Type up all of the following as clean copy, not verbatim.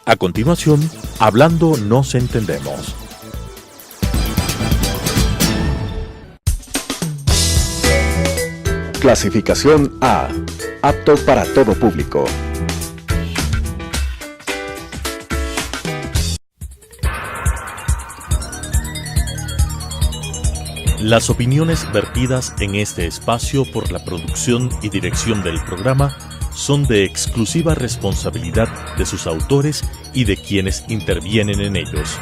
A continuación, Hablando nos entendemos. Clasificación A. Apto para todo público. Las opiniones vertidas en este espacio por la producción y dirección del programa son de exclusiva responsabilidad de sus autores y de quienes intervienen en ellos.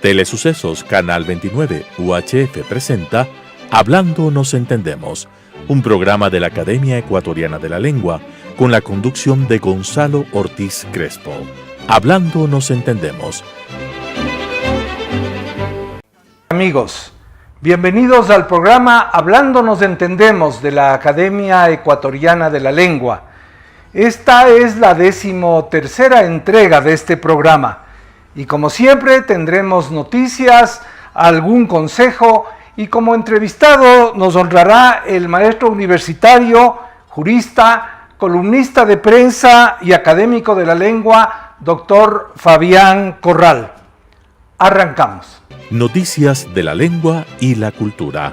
Telesucesos Canal 29 UHF presenta Hablando nos entendemos, un programa de la Academia Ecuatoriana de la Lengua con la conducción de Gonzalo Ortiz Crespo. Hablando nos entendemos. Amigos, bienvenidos al programa Hablando nos entendemos de la Academia Ecuatoriana de la Lengua. Esta es la 13ª entrega de este programa y como siempre tendremos noticias, algún consejo y como entrevistado nos honrará el maestro universitario, jurista, columnista de prensa y académico de la lengua, Dr. Fabián Corral. Arrancamos. Noticias de la lengua y la cultura.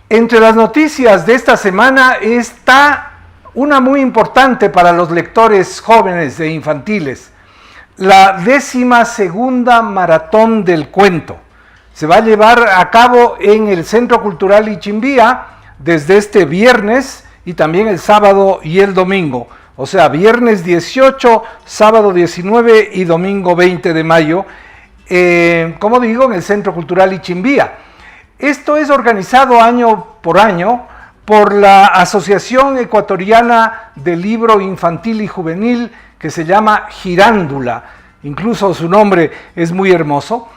Entre las noticias de esta semana está una muy importante para los lectores jóvenes e infantiles. La 12ª Maratón del Cuento. Se va a llevar a cabo en el Centro Cultural Ichimbía desde este viernes y también el sábado y el domingo. O sea, viernes 18, sábado 19 y domingo 20 de mayo, como digo, en el Centro Cultural Ichimbía. Esto es organizado año por año por la Asociación Ecuatoriana del Libro Infantil y Juvenil, que se llama Girándula. Incluso su nombre es muy hermoso.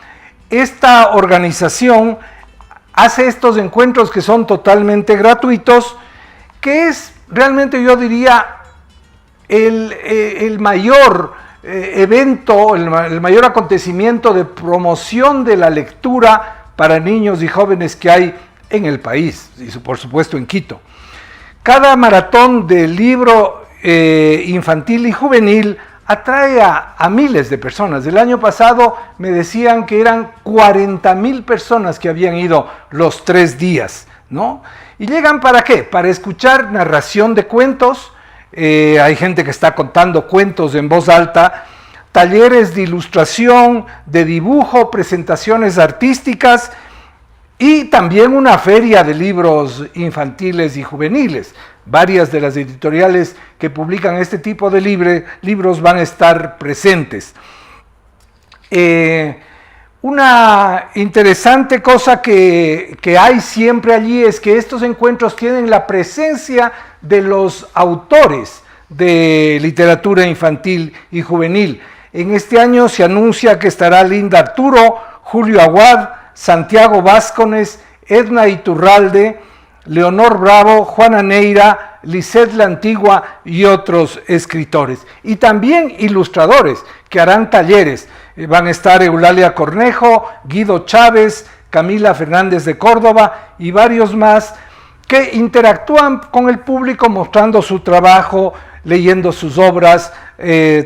Esta organización hace estos encuentros que son totalmente gratuitos, que es realmente, yo diría, el mayor evento, el mayor acontecimiento de promoción de la lectura para niños y jóvenes que hay en el país, y por supuesto en Quito. Cada maratón del libro infantil y juvenil atrae a miles de personas. El año pasado me decían que eran 40,000 personas que habían ido los 3 días, ¿no? ¿Y llegan para qué? Para escuchar narración de cuentos. Hay gente que está contando cuentos en voz alta, talleres de ilustración, de dibujo, presentaciones artísticas y también una feria de libros infantiles y juveniles. Varias de las editoriales que publican este tipo de libros van a estar presentes. Una interesante cosa que hay siempre allí es que estos encuentros tienen la presencia de los autores de literatura infantil y juvenil. En este año se anuncia que estará Linda Arturo, Julio Aguad, Santiago Vázquez, Edna Iturralde, Leonor Bravo, Juana Neira, Lisette La Antigua y otros escritores. Y también ilustradores que harán talleres. Van a estar Eulalia Cornejo, Guido Chávez, Camila Fernández de Córdoba y varios más que interactúan con el público mostrando su trabajo, leyendo sus obras,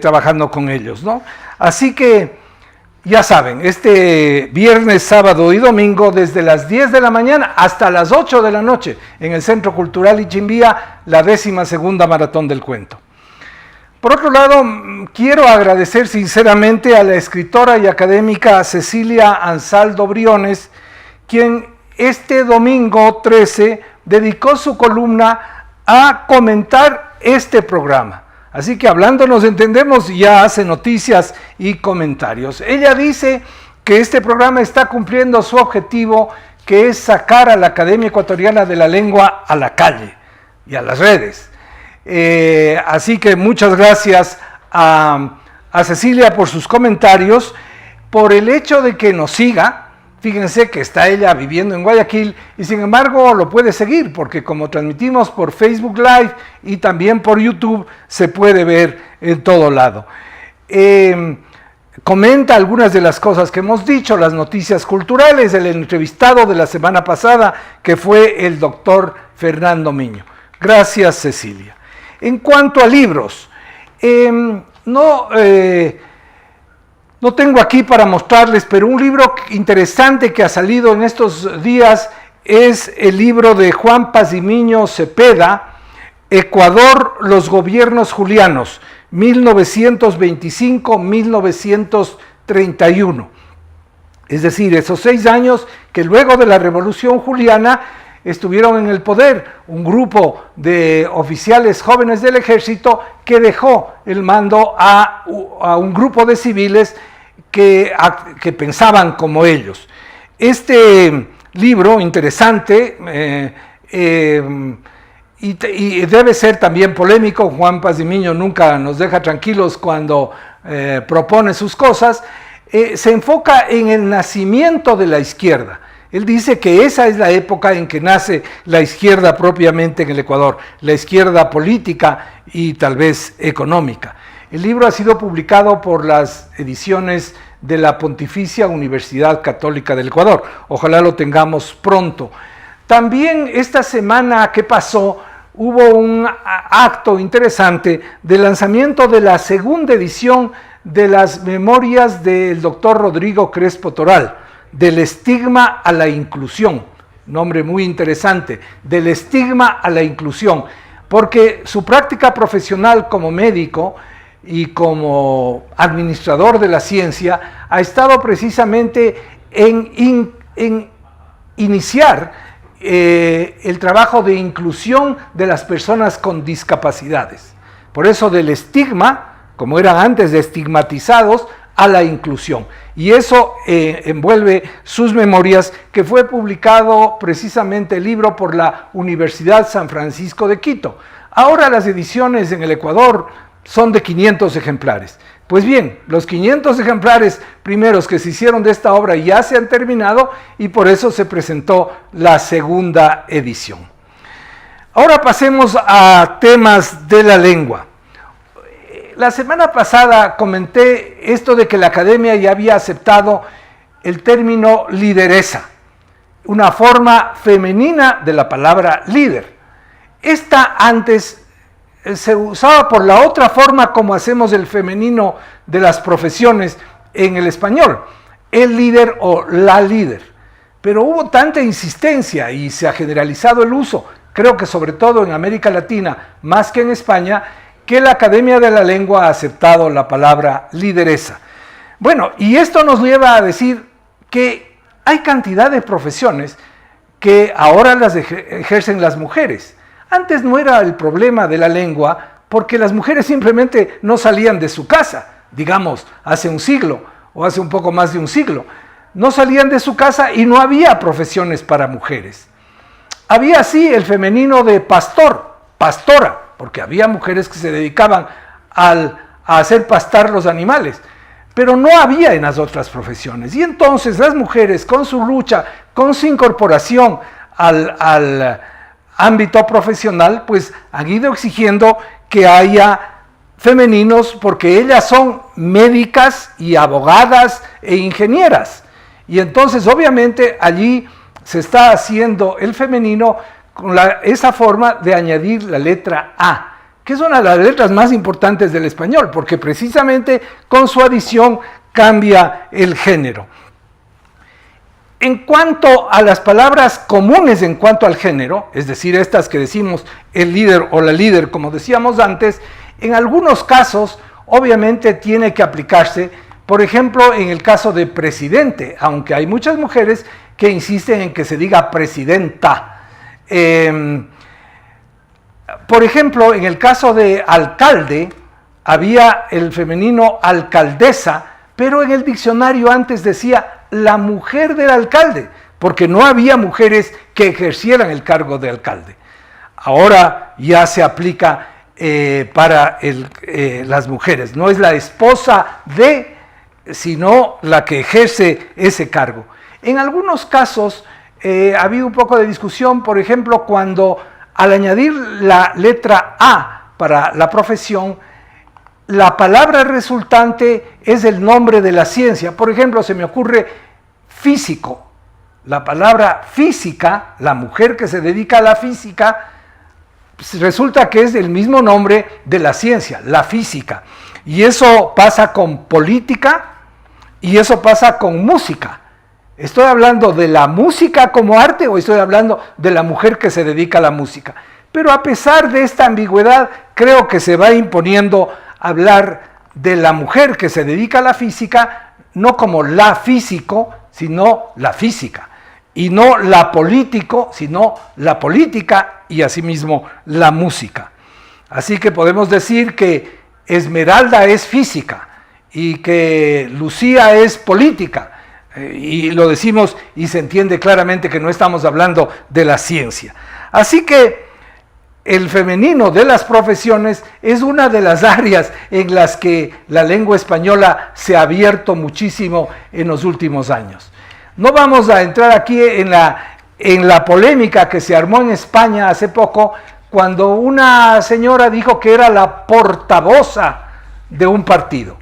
trabajando con ellos, ¿no? Así que ya saben, este viernes, sábado y domingo, desde las 10 de la mañana hasta las 8 de la noche, en el Centro Cultural Ichimbía, la 12ª Maratón del Cuento. Por otro lado, quiero agradecer sinceramente a la escritora y académica Cecilia Ansaldo Briones, quien este domingo 13 dedicó su columna a comentar este programa. Así que Hablando nos entendemos, ya hace noticias y comentarios. Ella dice que este programa está cumpliendo su objetivo, que es sacar a la Academia Ecuatoriana de la Lengua a la calle y a las redes. Así que muchas gracias a Cecilia por sus comentarios, por el hecho de que nos siga. Fíjense que está ella viviendo en Guayaquil y sin embargo lo puede seguir porque como transmitimos por Facebook Live y también por YouTube se puede ver en todo lado. Comenta algunas de las cosas que hemos dicho, las noticias culturales, el entrevistado de la semana pasada que fue el doctor Fernando Miño. Gracias, Cecilia. En cuanto a libros, no tengo aquí para mostrarles, pero un libro interesante que ha salido en estos días es el libro de Juan Pazimiño Cepeda, Ecuador, los gobiernos julianos, 1925-1931. Es decir, esos 6 años que luego de la Revolución Juliana estuvieron en el poder un grupo de oficiales jóvenes del ejército que dejó el mando a un grupo de civiles que pensaban como ellos. Este libro interesante y debe ser también polémico. Juan Pazimiño nunca nos deja tranquilos cuando propone sus cosas. Se enfoca en el nacimiento de la izquierda. Él dice que esa es la época en que nace la izquierda propiamente en el Ecuador, la izquierda política y tal vez económica. El libro ha sido publicado por las ediciones de la Pontificia Universidad Católica del Ecuador. Ojalá lo tengamos pronto. También esta semana que pasó hubo un acto interesante de lanzamiento de la segunda edición de las memorias del doctor Rodrigo Crespo Toral, Del estigma a la inclusión. Nombre muy interesante, Del estigma a la inclusión, porque su práctica profesional como médico y como administrador de la ciencia ha estado precisamente en iniciar el trabajo de inclusión de las personas con discapacidades. Por eso del estigma, como eran antes de estigmatizados, a la inclusión. Y eso envuelve sus memorias, que fue publicado precisamente el libro por la Universidad San Francisco de Quito. Ahora las ediciones en el Ecuador son de 500 ejemplares. Pues bien, los 500 ejemplares primeros que se hicieron de esta obra ya se han terminado y por eso se presentó la segunda edición. Ahora pasemos a temas de la lengua. La semana pasada comenté esto de que la academia ya había aceptado el término lideresa, una forma femenina de la palabra líder. Esta antes se usaba por la otra forma como hacemos el femenino de las profesiones en el español, el líder o la líder. Pero hubo tanta insistencia y se ha generalizado el uso, creo que sobre todo en América Latina, más que en España, que la Academia de la Lengua ha aceptado la palabra lideresa. Bueno, y esto nos lleva a decir que hay cantidad de profesiones que ahora las ejercen las mujeres. Antes no era el problema de la lengua porque las mujeres simplemente no salían de su casa, digamos, hace un siglo o hace un poco más de un siglo. No salían de su casa y no había profesiones para mujeres. Había sí el femenino de pastor, pastora, porque había mujeres que se dedicaban a hacer pastar los animales, pero no había en las otras profesiones. Y entonces las mujeres con su lucha, con su incorporación al ámbito profesional, pues han ido exigiendo que haya femeninos porque ellas son médicas y abogadas e ingenieras. Y entonces obviamente allí se está haciendo el femenino con esa forma de añadir la letra A, que es una de las letras más importantes del español, porque precisamente con su adición cambia el género. En cuanto a las palabras comunes en cuanto al género, es decir, estas que decimos el líder o la líder, como decíamos antes, en algunos casos obviamente tiene que aplicarse, por ejemplo, en el caso de presidente, aunque hay muchas mujeres que insisten en que se diga presidenta. Por ejemplo, en el caso de alcalde, había el femenino alcaldesa, pero en el diccionario antes decía la mujer del alcalde, porque no había mujeres que ejercieran el cargo de alcalde. Ahora ya se aplica para las mujeres, no es la esposa de, sino la que ejerce ese cargo. En algunos casos ha habido un poco de discusión, por ejemplo, cuando al añadir la letra A para la profesión, la palabra resultante es el nombre de la ciencia. Por ejemplo, se me ocurre físico. La palabra física, la mujer que se dedica a la física, resulta que es el mismo nombre de la ciencia, la física. Y eso pasa con política y eso pasa con música. ¿Estoy hablando de la música como arte o estoy hablando de la mujer que se dedica a la música? Pero a pesar de esta ambigüedad, creo que se va imponiendo hablar de la mujer que se dedica a la física, no como la físico, sino la física. Y no la político, sino la política y asimismo la música. Así que podemos decir que Esmeralda es física y que Lucía es política. Y lo decimos y se entiende claramente que no estamos hablando de la ciencia. Así que el femenino de las profesiones es una de las áreas en las que la lengua española se ha abierto muchísimo en los últimos años. No vamos a entrar aquí en la polémica que se armó en España hace poco, cuando una señora dijo que era la portavoza de un partido,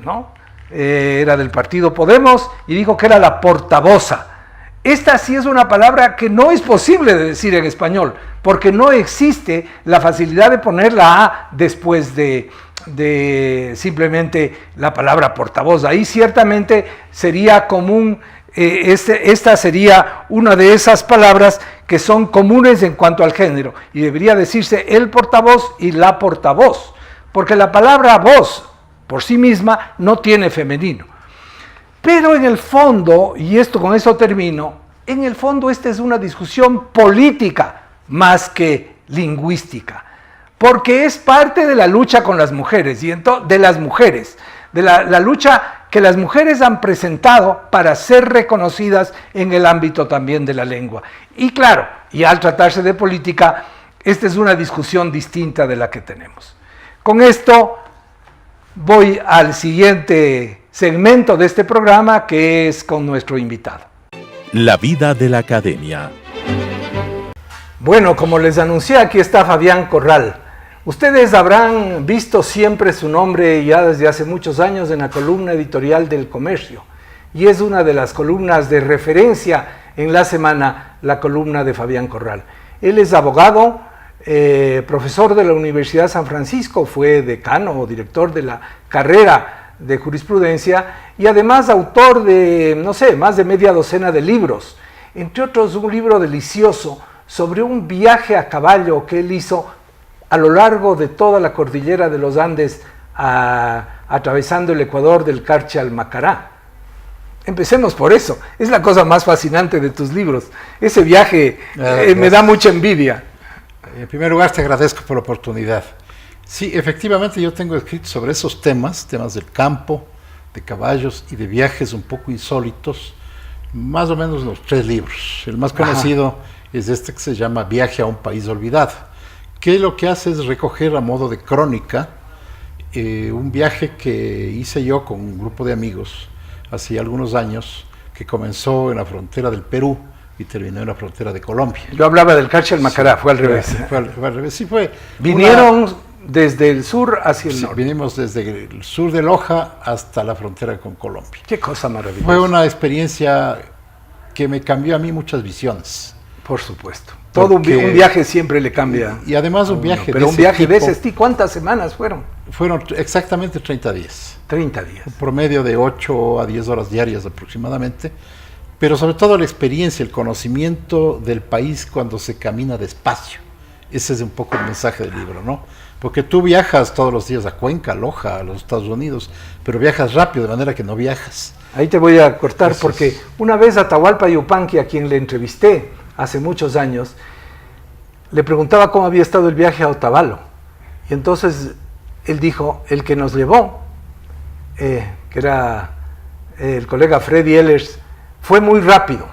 ¿no? Era del partido Podemos y dijo que era la portavoza. Esta sí es una palabra que no es posible de decir en español, porque no existe la facilidad de poner la A después de simplemente la palabra portavoz. Ahí ciertamente sería común, esta sería una de esas palabras que son comunes en cuanto al género, y debería decirse el portavoz y la portavoz, porque la palabra voz por sí misma no tiene femenino. Pero en el fondo, y con eso termino, en el fondo esta es una discusión política más que lingüística, porque es parte de la lucha con las mujeres, de la lucha que las mujeres han presentado para ser reconocidas en el ámbito también de la lengua. Y claro, y al tratarse de política, esta es una discusión distinta de la que tenemos. Con esto voy al siguiente segmento de este programa, que es con nuestro invitado. La vida de la academia. Bueno, como les anuncié, aquí está Fabián Corral. Ustedes habrán visto siempre su nombre ya desde hace muchos años en la columna editorial del Comercio, y es una de las columnas de referencia en la semana, la columna de Fabián Corral. Él es abogado, profesor de la Universidad de San Francisco, fue decano o director de la carrera de jurisprudencia y además autor de, no sé, más de media docena de libros, entre otros un libro delicioso sobre un viaje a caballo que él hizo a lo largo de toda la cordillera de los Andes, atravesando el Ecuador del Carchi al Macará. Empecemos por eso, es la cosa más fascinante de tus libros. Ese viaje me da mucha envidia. En primer lugar, te agradezco por la oportunidad. Sí, efectivamente yo tengo escrito sobre esos temas del campo, de caballos y de viajes un poco insólitos, más o menos los 3 libros. El más conocido es este que se llama Viaje a un país olvidado, que lo que hace es recoger a modo de crónica un viaje que hice yo con un grupo de amigos hace algunos años, que comenzó en la frontera del Perú y terminó en la frontera de Colombia. Yo hablaba del Carchi al Macará, fue al revés. Fue al revés, sí fue. Vinieron desde el sur hacia el norte. Vinimos desde el sur de Loja hasta la frontera con Colombia. Qué cosa maravillosa. Fue una experiencia que me cambió a mí muchas visiones. Por supuesto. Todo un viaje siempre le cambia. Y además un viaje pero un viaje de ese tipo. ¿Cuántas semanas fueron? Fueron exactamente 30 días. 30 días. Un promedio de 8 a 10 horas diarias aproximadamente. Pero sobre todo la experiencia, el conocimiento del país cuando se camina despacio. Ese es un poco el mensaje del libro, ¿no? Porque tú viajas todos los días a Cuenca, a Loja, a los Estados Unidos, pero viajas rápido, de manera que no viajas. Ahí te voy a cortar porque una vez a Atahualpa Yupanqui, a quien le entrevisté hace muchos años, le preguntaba cómo había estado el viaje a Otavalo. Y entonces él dijo, el que nos llevó, que era el colega Freddy Ehlers, fue muy rápido.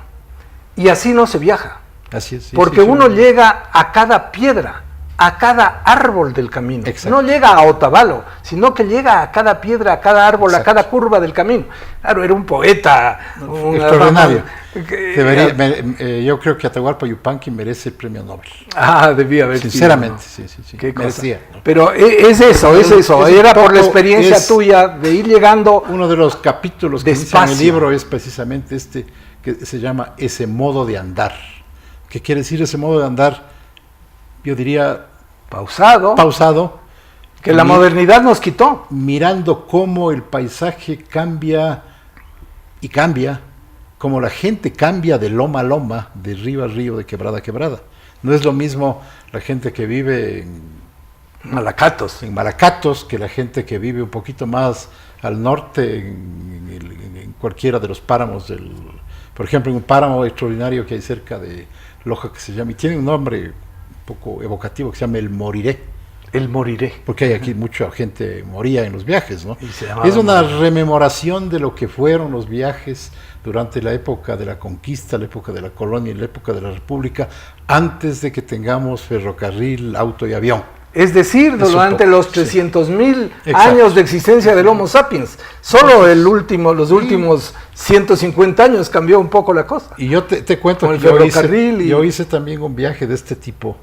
Y así no se viaja. Así es. Sí, porque uno llega a cada piedra, a cada árbol del camino. Exacto. No llega a Otavalo, sino que llega a cada piedra, a cada árbol, exacto, a cada curva del camino. Claro, era un poeta. Extraordinario. Yo creo que Atahualpa Yupanqui merece el premio Nobel. Debía haber sido. Sinceramente, sí. Qué merecía, ¿no? Pero es eso. Era por la experiencia tuya de ir llegando. Uno de los capítulos que dice en el libro es precisamente este, que se llama Ese modo de andar. ¿Qué quiere decir ese modo de andar? Yo diría pausado, que la modernidad nos quitó. mirando cómo el paisaje cambia y cambia, cómo la gente cambia de loma a loma, de río a río, de quebrada a quebrada. No es lo mismo la gente que vive Malacatos. en Malacatos que la gente que vive un poquito más al norte, en cualquiera de los páramos por ejemplo, en un páramo extraordinario que hay cerca de Loja que se llama, y tiene un nombre un poco evocativo que se llama El Moriré. El Moriré. Porque hay aquí mucha gente moría en los viajes, ¿no? Y se llamaba Es una Moriré. rememoración de lo que fueron los viajes durante la época de la conquista, la época de la colonia y la época de la república, antes de que tengamos ferrocarril, auto y avión. Es decir, Es un durante poco, los sí. 300.000 Exacto. años de existencia del Homo sapiens, solo los últimos 150 años cambió un poco la cosa. Y yo te cuento Con que el ferrocarril yo hice también un viaje de este tipo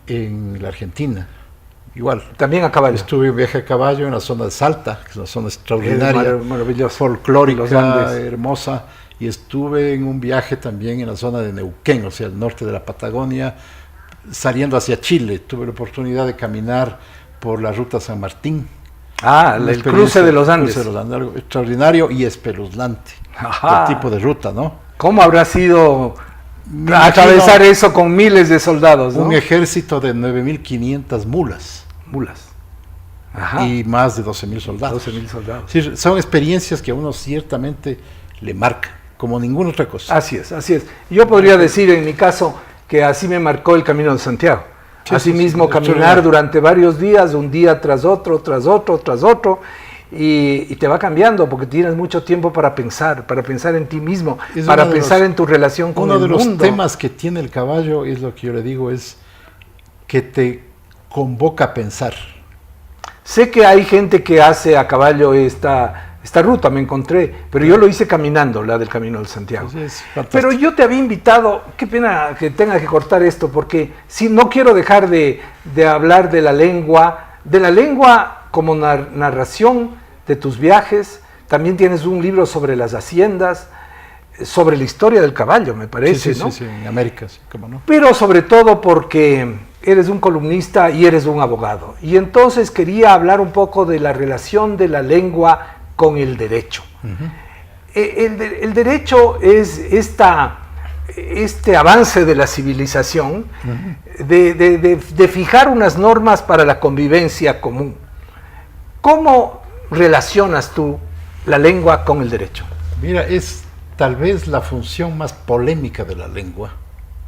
en la Argentina. Igual. También a caballo. Estuve en viaje a caballo en la zona de Salta, que es una zona extraordinaria, maravilloso. Los folclórica, Andes. hermosa. Y estuve en un viaje también en la zona de Neuquén, o sea, el norte de la Patagonia, saliendo hacia Chile. Tuve la oportunidad de caminar por la ruta San Martín. Ah, Una el experiencia- cruce de los Andes. cruce de los Andes, algo extraordinario y espeluznante. Ajá. El tipo de ruta, ¿no? ¿Cómo habrá sido Me atravesar imagino eso con miles de soldados, ¿no? un ejército de 9.500 mulas Mulas. Ajá. y más de 12.000 soldados. 12.000 soldados. Sí, son experiencias que a uno ciertamente le marcan, como ninguna otra cosa. Así es, así es. Yo podría decir en mi caso que así me marcó el Camino de Santiago. Sí, Asimismo, sí, caminar extraordinario. durante varios días, un día tras otro, y te va cambiando porque tienes mucho tiempo para pensar en ti mismo, Es para uno de pensar los- en tu relación con Uno el de los mundo. temas que tiene el caballo, es lo que yo le digo, es que te convoca a pensar. Sé que hay gente que hace a caballo esta ruta, me encontré, pero yo lo hice caminando, la del Camino del Santiago. Pues es fantástico. Pero yo te había invitado, qué pena que tenga que cortar esto, porque si no quiero dejar de hablar de la lengua como narración de tus viajes. También tienes un libro sobre las haciendas, sobre la historia del caballo, me parece, Sí, ¿no? sí, en América, sí, cómo no. Pero sobre todo porque eres un columnista y eres un abogado. Y entonces quería hablar un poco de la relación de la lengua con el derecho. El derecho es este avance de la civilización de fijar unas normas para la convivencia común. ¿Cómo relacionas tú la lengua con el derecho? Mira, es tal vez la función más polémica de la lengua.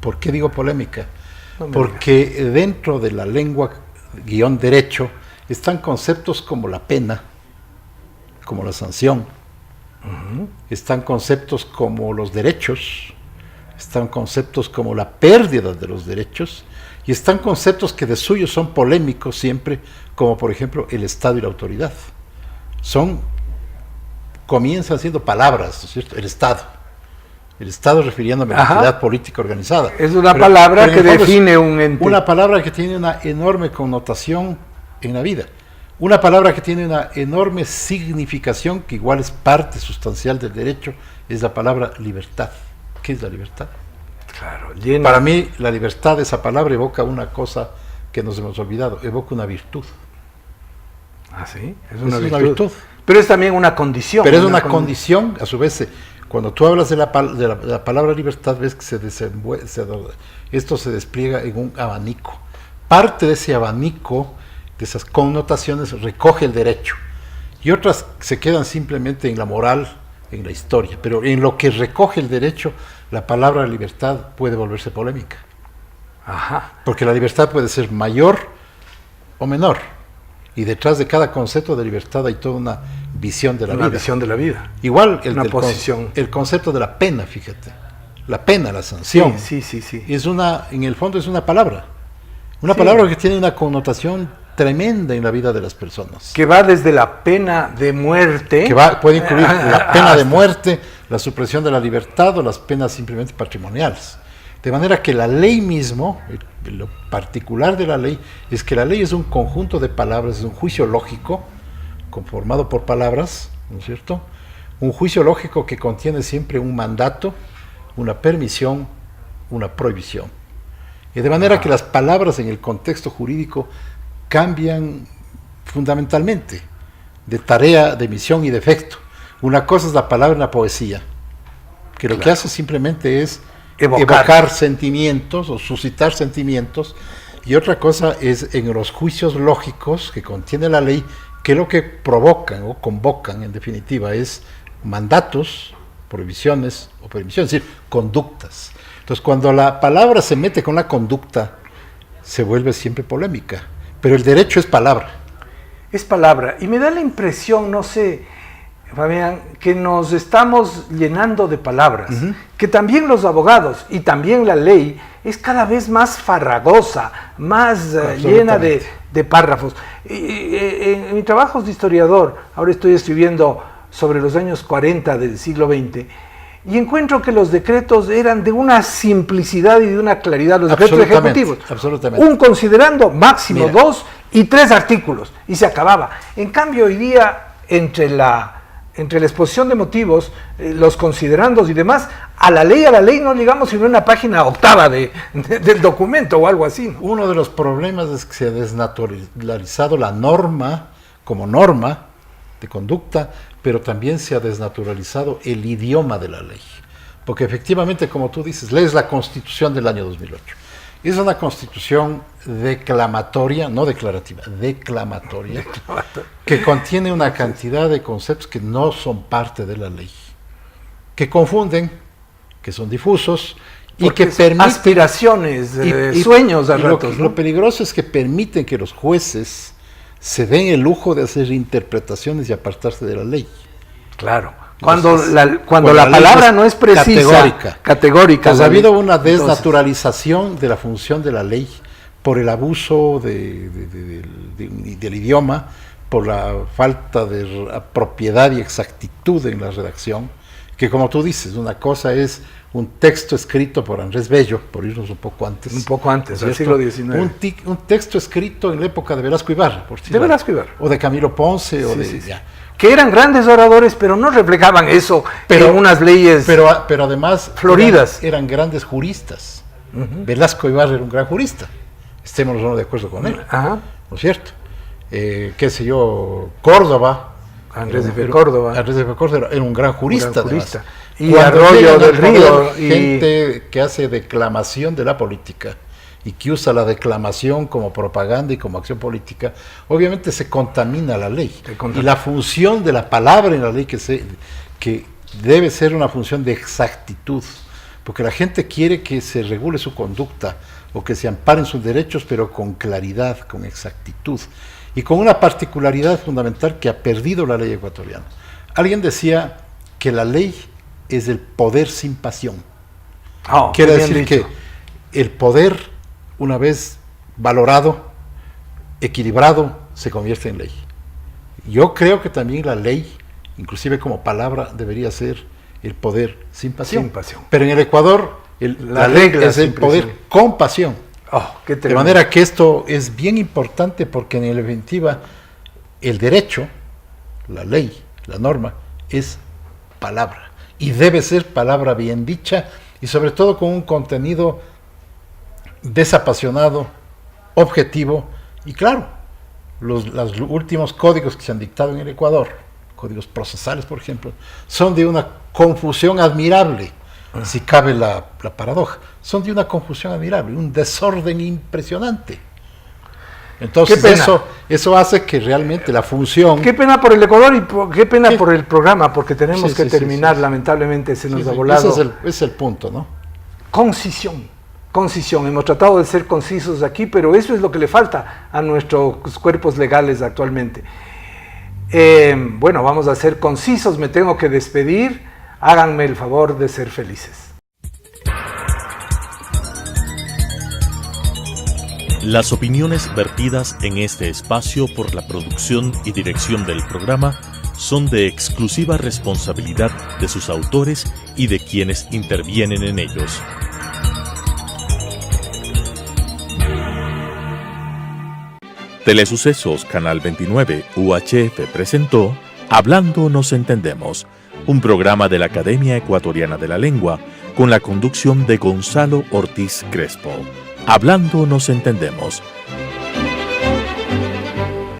¿Por qué digo polémica? No me Porque dentro de la lengua guión derecho están conceptos como la pena, como la sanción, están conceptos como los derechos, están conceptos como la pérdida de los derechos, y están conceptos que de suyo son polémicos siempre, como por ejemplo el Estado y la autoridad. Comienzan siendo palabras, ¿no es cierto? El Estado refiriéndome a la Ajá. entidad política organizada. Es una palabra en que el fondo es define un ente. Una palabra que tiene una enorme connotación en la vida. Una palabra que tiene una enorme significación, que igual es parte sustancial del derecho, es la palabra libertad. ¿Qué es la libertad? Claro, llena. Para mí, la libertad, esa palabra evoca una cosa que nos hemos olvidado, evoca una virtud. Ah, sí, es una una virtud. virtud. Pero es también una condición. Pero es una condición, a su vez, cuando tú hablas de la palabra libertad, ves que esto se despliega en un abanico. Parte de ese abanico, de esas connotaciones, recoge el derecho. Y otras se quedan simplemente en la moral, en la historia. Pero en lo que recoge el derecho, la palabra libertad puede volverse polémica. Ajá. Porque la libertad puede ser mayor o menor. Y detrás de cada concepto de libertad hay toda una visión de la Una vida. visión de la vida. Igual Una posición. el concepto de la pena, fíjate. La pena, la sanción. Sí. En el fondo es una palabra. Una Sí. palabra que tiene una connotación tremenda en la vida de las personas. Que va desde la pena de muerte. Puede incluir la pena de muerte, la supresión de la libertad o las penas simplemente patrimoniales. De manera que la ley mismo, lo particular de la ley, es que la ley es un conjunto de palabras, es un juicio lógico, conformado por palabras, ¿no es cierto? Un juicio lógico que contiene siempre un mandato, una permisión, una prohibición. De manera que las palabras en el contexto jurídico cambian fundamentalmente de tarea, de misión y de efecto. Una cosa es la palabra en la poesía, que lo que hace simplemente es evocar sentimientos o suscitar sentimientos, y otra cosa es en los juicios lógicos que contiene la ley, que lo que provocan o convocan, en definitiva, es mandatos, prohibiciones o permisiones, es decir, conductas. Entonces, cuando la palabra se mete con la conducta, se vuelve siempre polémica, pero el derecho es palabra. Es palabra, y me da la impresión, no sé, Fabián, que nos estamos llenando de palabras, que también los abogados y también la ley es cada vez más farragosa, más llena de párrafos. En mi trabajo de historiador, ahora estoy escribiendo sobre los años 40 del siglo XX, y encuentro que los decretos eran de una simplicidad y de una claridad, los decretos ejecutivos. Absolutamente. Un considerando, máximo 2 y 3 artículos, y se acababa. En cambio, hoy día, entre la exposición de motivos, los considerandos y demás, a la ley no llegamos sino en una página octava del documento o algo así, ¿no? Uno de los problemas es que se ha desnaturalizado la norma como norma de conducta, pero también se ha desnaturalizado el idioma de la ley. Porque efectivamente, como tú dices, lees la Constitución del año 2008. Es una constitución declamatoria, no declarativa, declamatoria, que contiene una cantidad de conceptos que no son parte de la ley, que confunden, que son difusos y que permiten aspiraciones, sueños a ratos, ¿no? Lo peligroso es que permiten que los jueces se den el lujo de hacer interpretaciones y apartarse de la ley. Claro. Cuando la la palabra no es precisa, categórica. Pues ha habido una desnaturalización de la función de la ley por el abuso del idioma, por la falta de propiedad y exactitud en la redacción, que como tú dices, una cosa es un texto escrito por Andrés Bello, por irnos un poco antes. Un poco antes, del siglo XIX. Un texto escrito en la época de Velasco Ibarra, por de Velasco Ibarra. O de Camilo Ponce, que eran grandes oradores, pero no reflejaban eso en unas leyes pero además floridas. Eran grandes juristas. Velasco Ibarra era un gran jurista. Estemos no de acuerdo con él. ¿No es cierto? Qué sé yo, Córdoba. Andrés de Córdoba era un gran jurista. Y Arroyo del Río. Gente que hace declamación de la política y que usa la declamación como propaganda y como acción política, obviamente se contamina la ley. Y la función de la palabra en la ley que debe ser una función de exactitud, porque la gente quiere que se regule su conducta o que se amparen sus derechos, pero con claridad, con exactitud y con una particularidad fundamental que ha perdido la ley ecuatoriana. Alguien decía que la ley es el poder sin pasión. Quiere decir que el poder, una vez valorado, equilibrado, se convierte en ley. Yo creo que también la ley, inclusive como palabra, debería ser el poder sin pasión. Pero en el Ecuador, la ley es el poder con pasión. De manera que esto es bien importante porque en definitiva el derecho, la ley, la norma, es palabra. Y debe ser palabra bien dicha y sobre todo con un contenido desapasionado, objetivo y claro. Los últimos códigos que se han dictado en el Ecuador, códigos procesales por ejemplo, son de una confusión admirable, si cabe la paradoja, son de una confusión admirable, un desorden impresionante. Entonces eso hace que realmente la función... Qué pena por el Ecuador y qué pena por el programa, porque tenemos que terminar, lamentablemente se nos ha volado. Ese es el punto, ¿no? Concisión. Hemos tratado de ser concisos aquí, pero eso es lo que le falta a nuestros cuerpos legales actualmente. Bueno, vamos a ser concisos, me tengo que despedir, háganme el favor de ser felices. Las opiniones vertidas en este espacio por la producción y dirección del programa son de exclusiva responsabilidad de sus autores y de quienes intervienen en ellos. Telesucesos Canal 29 UHF presentó Hablando nos entendemos, un programa de la Academia Ecuatoriana de la Lengua con la conducción de Gonzalo Ortiz Crespo. Hablando nos entendemos,